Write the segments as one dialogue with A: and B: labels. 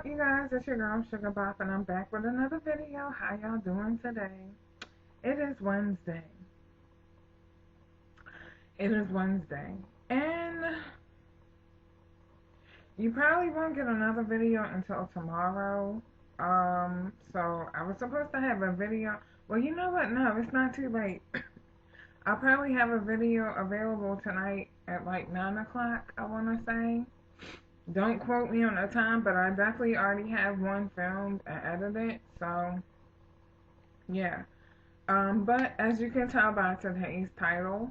A: up, you guys? It's your girl Sugar Bop, and I'm back with another video. How y'all doing today? It is Wednesday. And you probably won't get another video until tomorrow. So I was supposed to have a video. Well, you know what? No, it's not too late. I'll probably have a video available tonight at like 9 o'clock, I want to say. Don't quote me on the time, but I definitely already have one filmed and edited, so yeah. But as you can tell by today's title,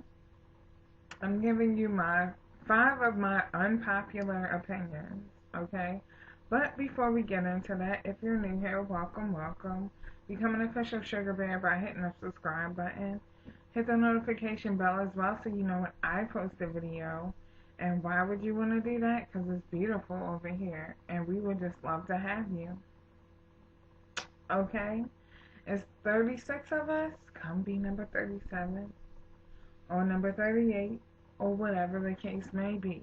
A: I'm giving you my 5 of my unpopular opinions, okay? But before we get into that, if you're new here, welcome, welcome. Become an official Sugar Bear by hitting the subscribe button. Hit the notification bell as well so you know when I post a video. And why would you want to do that? Because it's beautiful over here. And we would just love to have you. Okay? It's 36 of us. Come be number 37. Or number 38. Or whatever the case may be.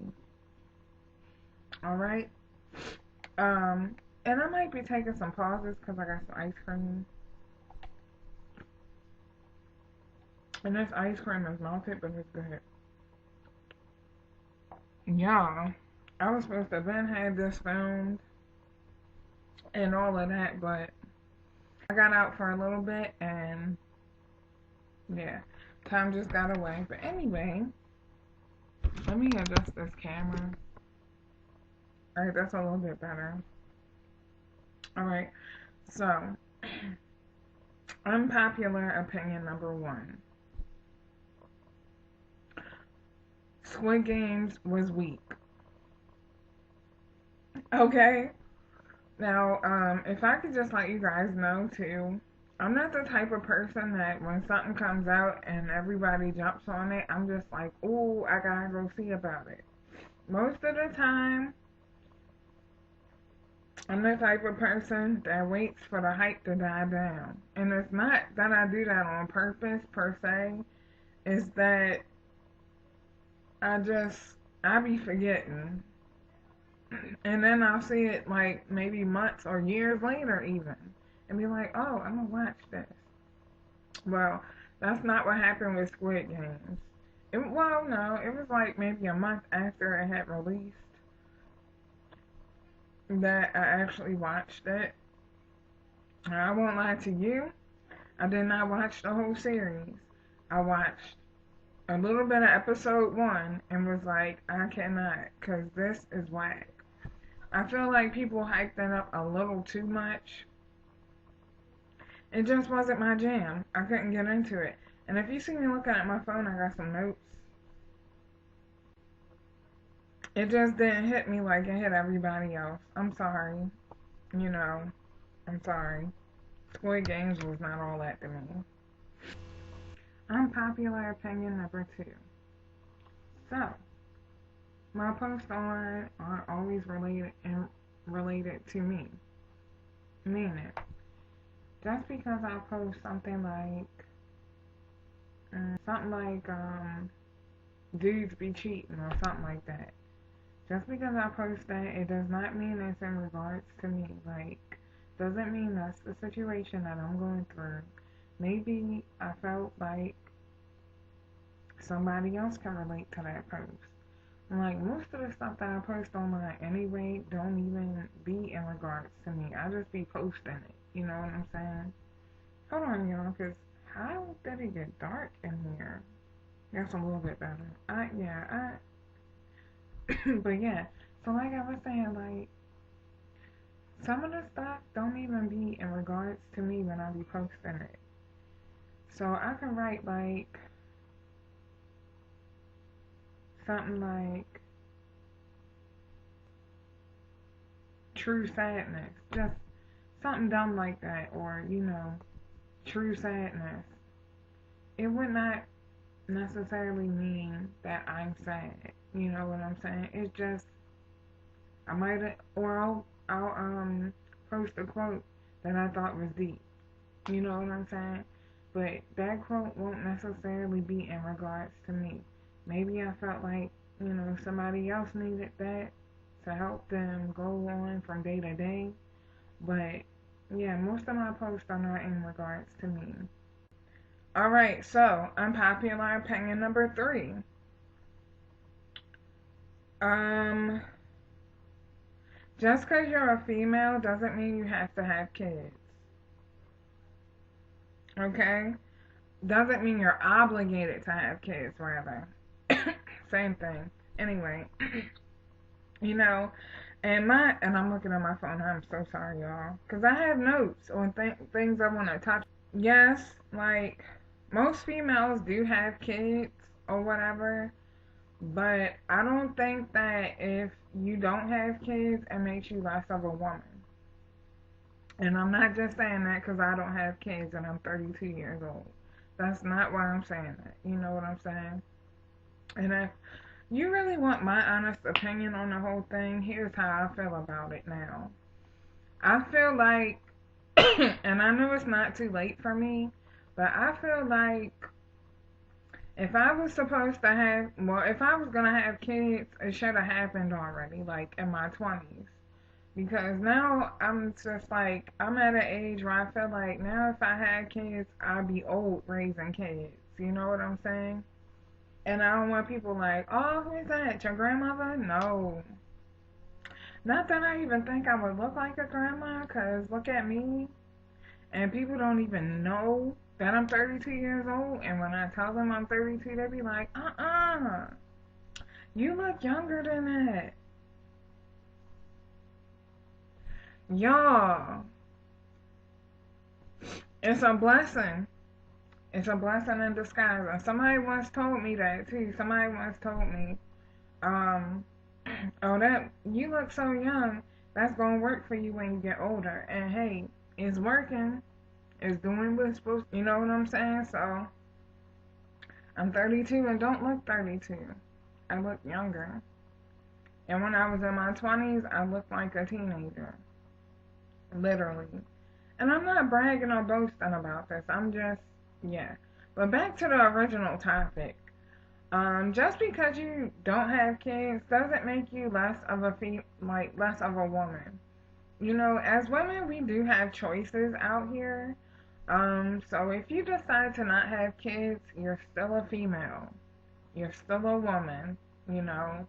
A: Alright? And I might be taking some pauses because I got some ice cream. And this ice cream is melted, but it's good. Yeah, I was supposed to have been had this filmed and all of that, but I got out for a little bit and yeah, time just got away. But anyway, let me adjust this camera. Alright, that's a little bit better. Alright, so unpopular opinion number 1. Squid Games was weak. Okay? Now, if I could just let you guys know too, I'm not the type of person that when something comes out and everybody jumps on it, I'm just like, ooh, I gotta go see about it. Most of the time, I'm the type of person that waits for the hype to die down. And it's not that I do that on purpose, per se. It's that I be forgetting. And then I'll see it like maybe months or years later even. And be like, oh, I'm gonna watch this. Well, that's not what happened with Squid Games. Well, no, it was like maybe a month after it had released that I actually watched it. And I won't lie to you, I did not watch the whole series. I watched a little bit of episode 1 and was like, I cannot, because this is whack. I feel like people hyped it up a little too much. It just wasn't my jam. I couldn't get into it. And if you see me looking at my phone, I got some notes. It just didn't hit me like it hit everybody else. I'm sorry. You know, I'm sorry. Squid Games was not all that to me. Unpopular opinion number 2. So, my posts online aren't always related to me. Meaning, just because I post something like dudes be cheating or something like that. Just because I post that, it does not mean it's in regards to me. Like, doesn't mean that's the situation that I'm going through. Maybe I felt like somebody else can relate to that post. Like, most of the stuff that I post online anyway don't even be in regards to me. I just be posting it. You know what I'm saying? Hold on, y'all, because how did it get dark in here? That's a little bit better. But yeah. So like I was saying, like, some of the stuff don't even be in regards to me when I be posting it. So I can write like something like true sadness, just something dumb like that, or true sadness. It would not necessarily mean that I'm sad. You know what I'm saying? It's just I might or I'll post a quote that I thought was deep. You know what I'm saying? But that quote won't necessarily be in regards to me. Maybe I felt like, somebody else needed that to help them go on from day to day. But yeah, most of my posts are not in regards to me. Alright, so unpopular opinion number 3. Um, just because you're a female doesn't mean you have to have kids. Okay? Doesn't mean you're obligated to have kids, rather. Same thing. Anyway, you know, and I'm looking at my phone. I'm so sorry, y'all, because I have notes on things I want to touch. Yes, like most females do have kids or whatever, but I don't think that if you don't have kids, it makes you less of a woman. And I'm not just saying that because I don't have kids and I'm 32 years old. That's not why I'm saying that. You know what I'm saying? And if you really want my honest opinion on the whole thing, here's how I feel about it now. I feel like, and I know it's not too late for me, but I feel like if I was supposed to have, well, if I was going to have kids, it should have happened already, like in my 20s. Because now I'm just like, I'm at an age where I feel like now if I had kids, I'd be old raising kids. You know what I'm saying? And I don't want people like, oh, who's that? Your grandmother? No. Not that I even think I would look like a grandma, because look at me. And people don't even know that I'm 32 years old. And when I tell them I'm 32, they be like, you look younger than that. Y'all, it's a blessing. It's a blessing in disguise. And somebody once told me that too. Somebody once told me, um, oh, that you look so young. That's gonna work for you when you get older. And hey, it's working. It's doing what it's supposed. You know what I'm saying? So I'm 32 and don't look 32. I look younger. And when I was in my 20s, I looked like a teenager. Literally. And I'm not bragging or boasting about this. I'm just, yeah. But back to the original topic. Just because you don't have kids doesn't make you less of a less of a woman. You know, as women, we do have choices out here. So if you decide to not have kids, you're still a female. You're still a woman. You know,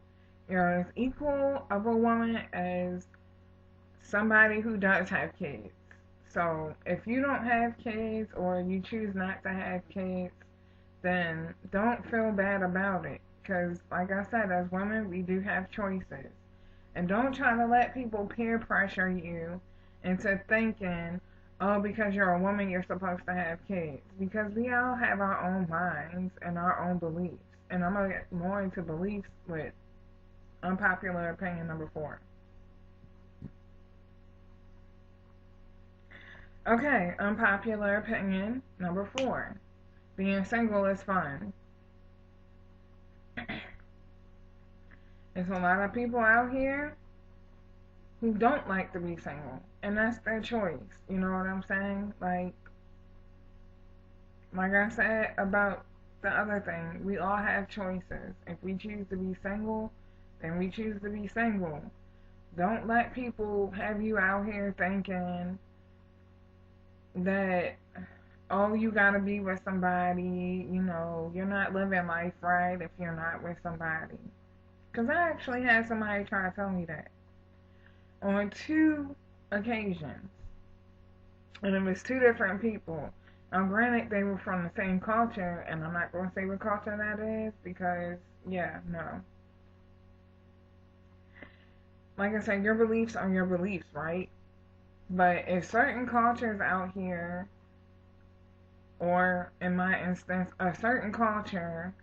A: you're as equal of a woman as somebody who does have kids. So if you don't have kids or you choose not to have kids, then don't feel bad about it. Because, like I said, as women, we do have choices. And don't try to let people peer pressure you into thinking, oh, because you're a woman, you're supposed to have kids. Because we all have our own minds and our own beliefs. And I'm going to get more into beliefs with unpopular opinion number 4. Okay, unpopular opinion number 4. Being single is fun. There's a lot of people out here who don't like to be single, and that's their choice. You know what I'm saying? Like I said about the other thing, we all have choices. If we choose to be single, then we choose to be single. Don't let people have you out here thinking that, oh, you gotta be with somebody, you know, you're not living life right if you're not with somebody. Because I actually had somebody try to tell me that on 2 occasions. And it was 2 different people. Now, granted, they were from the same culture, and I'm not going to say what culture that is because, yeah, no. Like I said, your beliefs are your beliefs, right? But if certain cultures out here, or in my instance, a certain culture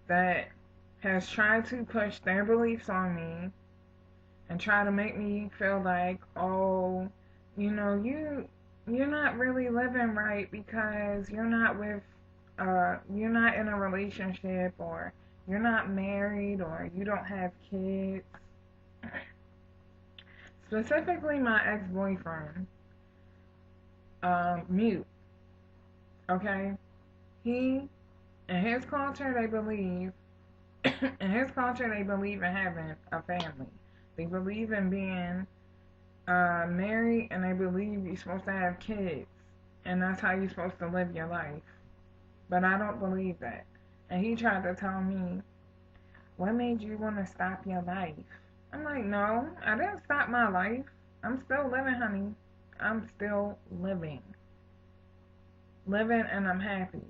A: that has tried to push their beliefs on me and try to make me feel like, oh, you know, you're not really living right because you're not you're not in a relationship, or you're not married, or you don't have kids. Specifically, my ex-boyfriend, Mute. Okay, he in his culture they believe in his culture they believe in having a family. They believe in being married, and they believe you're supposed to have kids, and that's how you're supposed to live your life. But I don't believe that. And he tried to tell me, what made you want to stop your life? I'm like, no, I didn't stop my life. I'm still living, honey. I'm still living. Living, and I'm happy.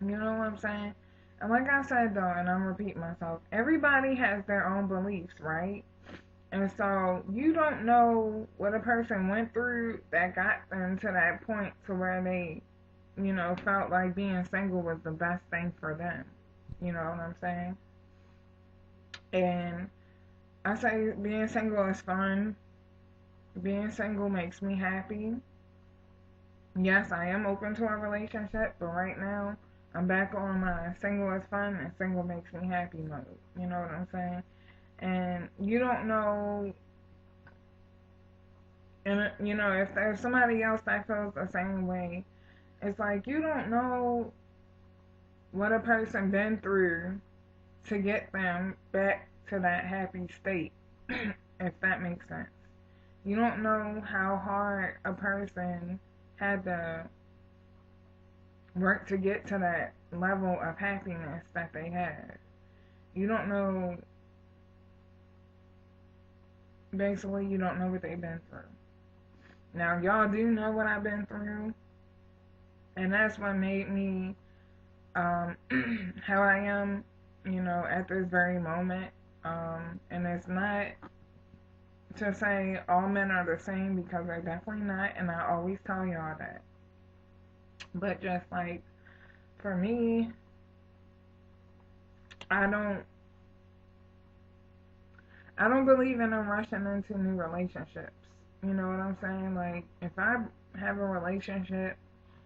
A: You know what I'm saying? And like I said, though, and I'm repeating myself, everybody has their own beliefs, right? And so you don't know what a person went through that got them to that point to where they, felt like being single was the best thing for them. You know what I'm saying? And I say being single is fun. Being single makes me happy. Yes, I am open to a relationship, but right now I'm back on my single is fun and single makes me happy mode. You know what I'm saying? And you don't know, and if there's somebody else that feels the same way, it's like you don't know what a person been through to get them back to that happy state, if that makes sense. You don't know how hard a person had to work to get to that level of happiness that they had. You don't know, basically, you don't know what they've been through. Now, y'all do know what I've been through, and that's what made me how I am, at this very moment. And it's not to say all men are the same, because they're definitely not, and I always tell y'all that. But just like for me, I don't believe in them rushing into new relationships. You know what I'm saying? Like if I have a relationship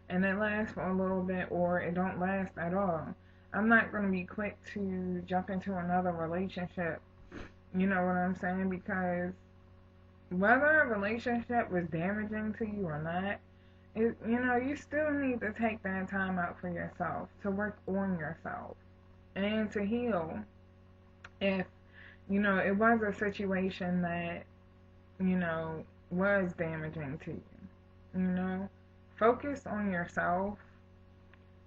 A: and it lasts for a little bit or it don't last at all, I'm not going to be quick to jump into another relationship. You know what I'm saying? Because whether a relationship was damaging to you or not, you still need to take that time out for yourself, to work on yourself, and to heal if, it was a situation that, was damaging to you. Focus on yourself,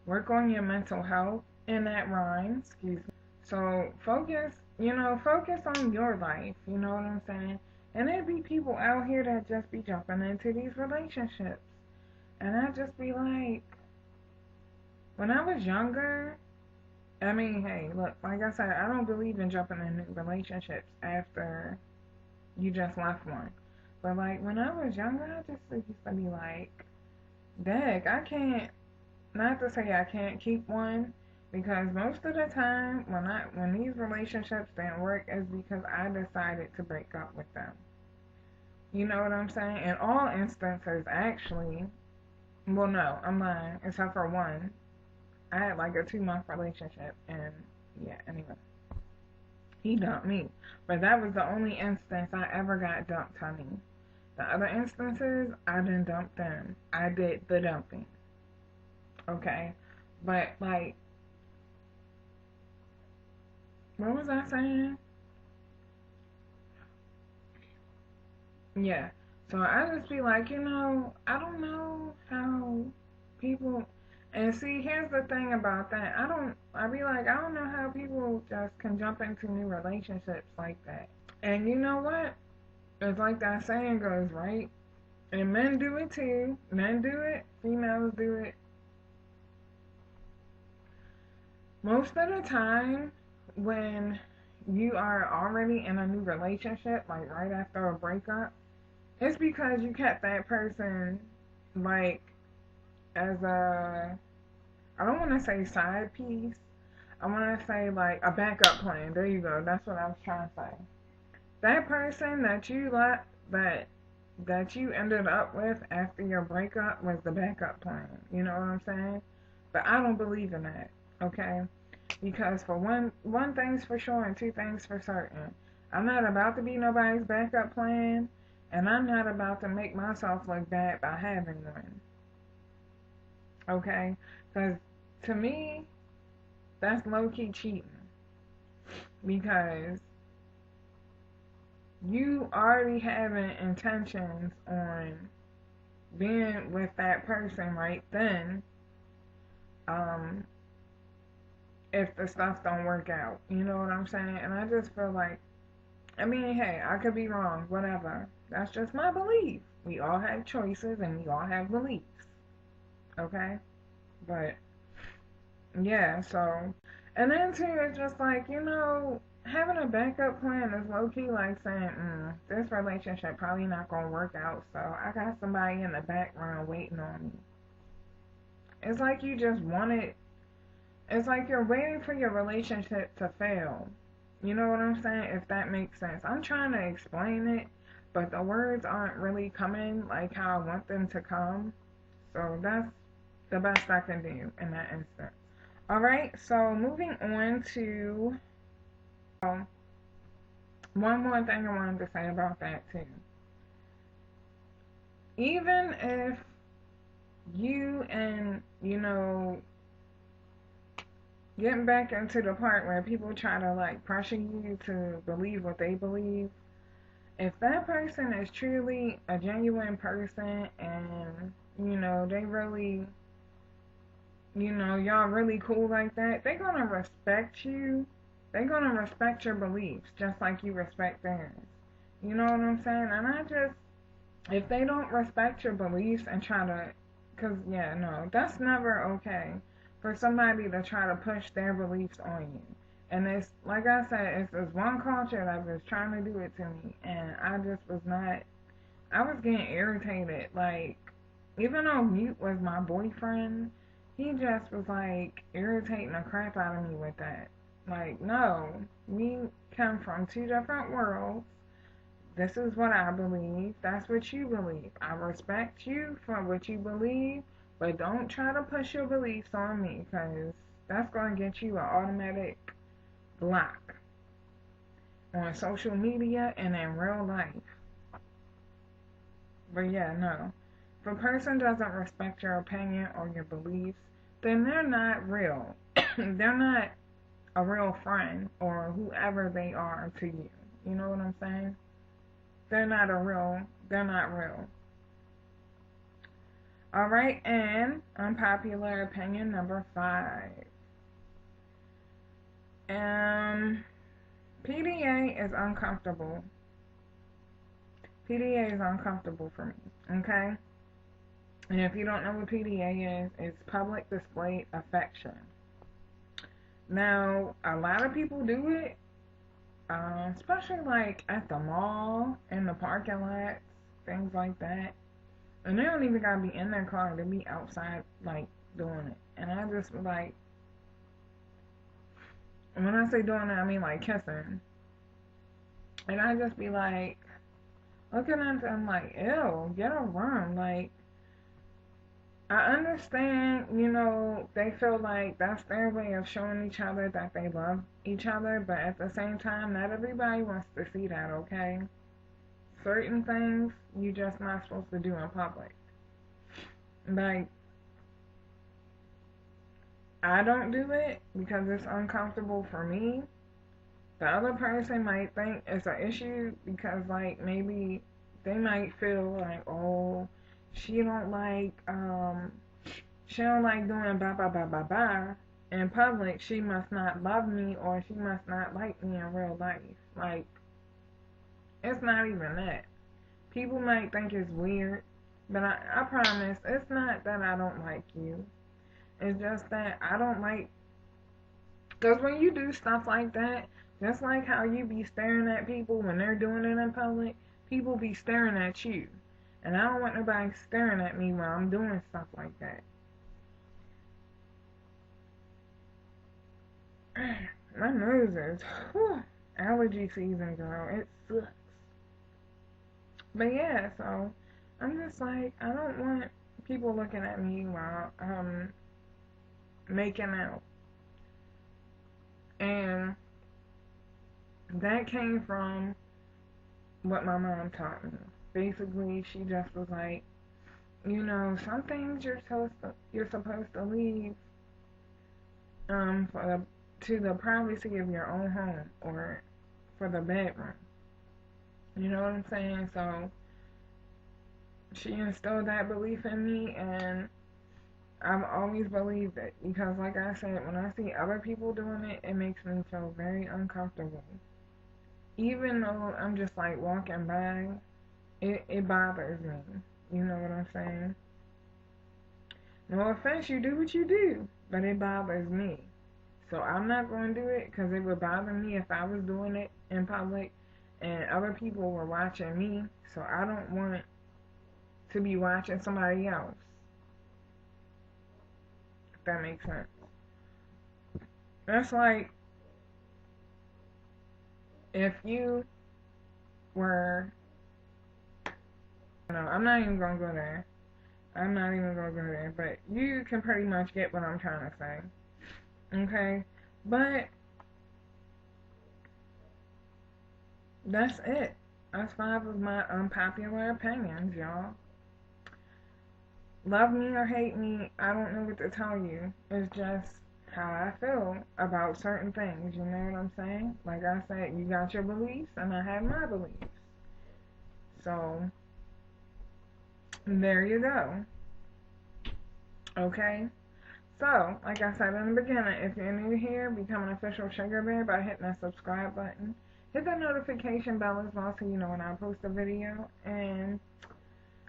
A: work on your mental health, and that rhymes, excuse me. So focus on your life, you know what I'm saying? And there be people out here that just be jumping into these relationships. And I just be like, when I was younger, I mean, hey, look, like I said, I don't believe in jumping in new relationships after you just left one. But like when I was younger, I just used to be like, dang, I can't, not to say I can't keep one, because most of the time when these relationships didn't work is because I decided to break up with them. You know what I'm saying? In all instances, actually, well, no, I'm lying, except for one. I had like a 2-month relationship, and yeah, anyway, he dumped me. But that was the only instance I ever got dumped, honey. The other instances, I didn't dump them. I did the dumping. Okay? But, like, what was I saying? Yeah. So I just be like, I don't know how people, and see, here's the thing about that. I be like, I don't know how people just can jump into new relationships like that. And you know what? It's like that saying goes, right? And men do it too. Men do it, females do it. Most of the time, when you are already in a new relationship, like right after a breakup, it's because you kept that person, like, as a, I don't want to say side piece. I want to say, like, a backup plan. There you go. That's what I was trying to say. That person that you let, that you ended up with after your breakup was the backup plan. You know what I'm saying? But I don't believe in that. Okay? Because for one thing's for sure and two things for certain. I'm not about to be nobody's backup plan, and I'm not about to make myself look bad by having one. Okay? Because to me, that's low-key cheating. Because you already having intentions on being with that person right then, um, if the stuff don't work out. You know what I'm saying? And I just feel like, I mean, hey, I could be wrong, whatever. That's just my belief. We all have choices and we all have beliefs. Okay? But yeah, so, and then too, it's just like, having a backup plan is low key like saying, this relationship probably not gonna work out, so I got somebody in the background waiting on me. It's like you just want it. It's like you're waiting for your relationship to fail. You know what I'm saying? If that makes sense. I'm trying to explain it, but the words aren't really coming like how I want them to come. So that's the best I can do in that instance. Alright, so moving on to one more thing I wanted to say about that too. Even if you and, getting back into the part where people try to like pressure you to believe what they believe, if that person is truly a genuine person and, they really, y'all really cool like that, they're gonna respect you. They're gonna respect your beliefs just like you respect theirs. You know what I'm saying? And if they don't respect your beliefs and try to, because, yeah, no, that's never okay for somebody to try to push their beliefs on you. And it's, like I said, it's this one culture that was trying to do it to me, and I just was not, I was getting irritated. Like, even though Mute was my boyfriend, he just was, like, irritating the crap out of me with that. Like, no, we come from two different worlds. This is what I believe. That's what you believe. I respect you for what you believe, but don't try to push your beliefs on me, because that's going to get you an automatic block on social media and in real life. But yeah, no. If a person doesn't respect your opinion or your beliefs, then they're not real. They're not a real friend or whoever they are to you. You know what I'm saying? They're not real. Alright, and unpopular opinion number 5. PDA is uncomfortable. PDA is uncomfortable for me, okay? And if you don't know what PDA is, it's public displayed affection. Now, a lot of people do it, especially like at the mall, in the parking lots, things like that. And they don't even gotta be in their car, they be outside, like, doing it. And I just like, when I say doing it, I mean like kissing. And I just be like, looking at them like, ew, get a room. Like, I understand, they feel like that's their way of showing each other that they love each other, but at the same time, not everybody wants to see that, okay? Certain things you just not supposed to do in public. Like, I don't do it because it's uncomfortable for me. The other person might think it's an issue because, like, maybe they might feel like, oh, she don't like, she don't like doing blah, blah, blah, blah, blah. In public, she must not love me or she must not like me in real life. Like, it's not even that. People might think it's weird, but I promise, it's not that I don't like you. It's just that I don't like, because when you do stuff like that, just like how you be staring at people when they're doing it in public, people be staring at you. And I don't want nobody staring at me when I'm doing stuff like that. My nose is, whew, allergy season, girl. It sucks. But yeah, so I'm just like, I don't want people looking at me while I'm making out. And that came from what my mom taught me. Basically, she just was like, some things you're supposed to leave to the privacy of your own home or for the bedroom. You know what I'm saying? So she instilled that belief in me, and I've always believed it because, like I said, when I see other people doing it, it makes me feel very uncomfortable. Even though I'm just like walking by, it bothers me. You know what I'm saying? No offense, you do what you do, but it bothers me. So I'm not going to do it because it would bother me if I was doing it in public and other people were watching me. So I don't want to be watching somebody else. If that makes sense. That's like if you were, no, I'm not even going to go there. I'm not even going to go there. But you can pretty much get what I'm trying to say. Okay? But that's it. That's 5 of my unpopular opinions, y'all. Love me or hate me, I don't know what to tell you. It's just how I feel about certain things. You know what I'm saying? Like I said, you got your beliefs, and I have my beliefs. So, there you go. Okay? So, like I said in the beginning, if you're new here, become an official Sugar Bear by hitting that subscribe button. Hit that notification bell as well so you know when I post a video. And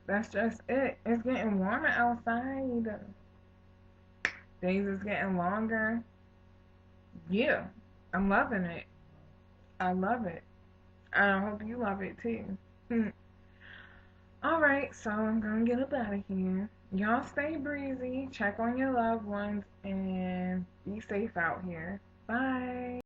A: that's just it. It's getting warmer outside. Days is getting longer. Yeah, I'm loving it. I love it. I hope you love it too. Alright, so I'm gonna get up out of here. Y'all stay breezy, check on your loved ones, and be safe out here. Bye.